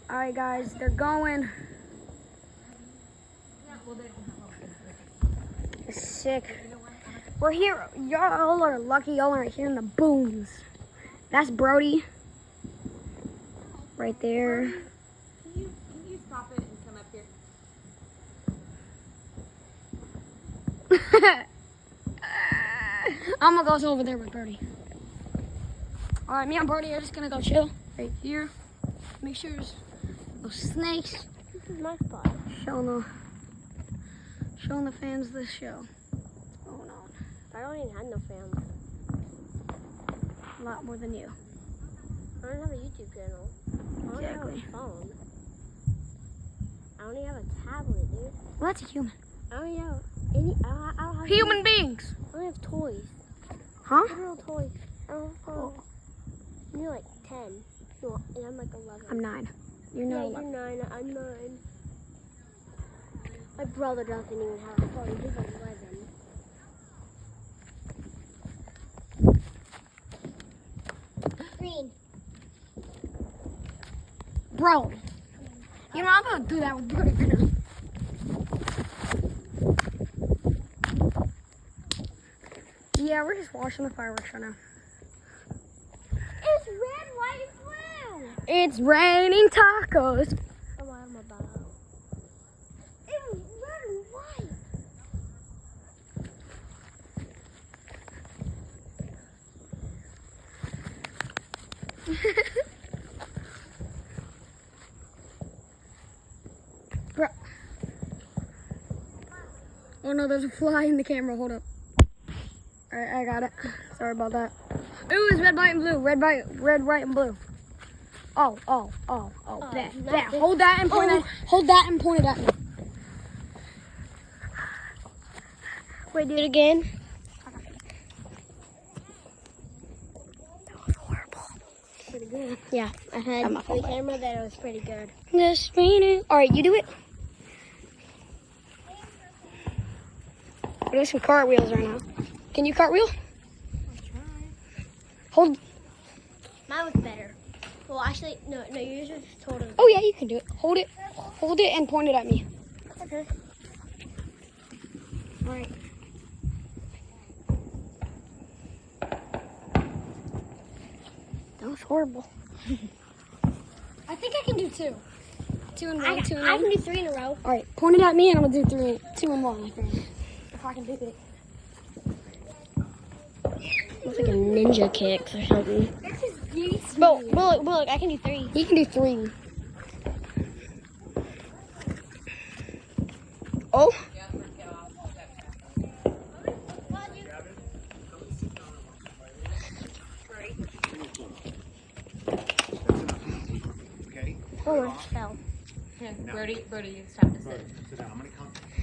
Alright guys, they're going. It's sick. We're here. Y'all are lucky y'all aren't hearing the booms. That's Brody. Right there. Can you stop it and come up here? I'm gonna go over there with Brody. Alright, me and Brody are just gonna go chill right here. Make sure there's no snakes. This is my spot. Showing the fans this show. What's going on? I don't even have no fans. A lot more than you. I don't have a YouTube channel. I don't Exactly. have a phone. I don't even have a tablet, dude. Well, that's a human. I don't even have any. I don't have Human beings. I only have toys. Huh? Literal toys. I don't have a phone. You're like 10. No, and I'm like 11. I'm 9. You're not Yeah, 11. you're 9. I'm 9. My brother doesn't even have a phone. He's 11. Green. Bro. You know, I'm gonna do that with Brody right now. Yeah, we're just watching the fireworks right now. It's red, white, and blue. It's raining tacos. Oh, I'm about. It was red and white. Bro. Oh no, there's a fly in the camera. Hold up. Alright, I got it. Sorry about that. Ooh, it's red, white, and blue. Red, white, and blue. Oh. That. Hold that and point hold that and point it at me. Wait, do it again. That was horrible. Pretty good. Yeah, I had I'm not the camera that it was pretty good. Just raining. Alright, you do it. We're doing some cartwheels right now. Can you cartwheel? Hold. Mine was better. Well, actually, no, yours was totally. Oh yeah, you can do it. Hold it and point it at me. Okay. All right. That was horrible. I think I can do 2. 2 and 1, 2 and 1. I can do 3 in a row. All right, point it at me and I'm gonna do 2 and 1. I think. If I can do it. Looks like a ninja kicks or something. But look, I can do 3. You can do 3. Oh. Oh, I fell. Here, Brody, it's time to sit.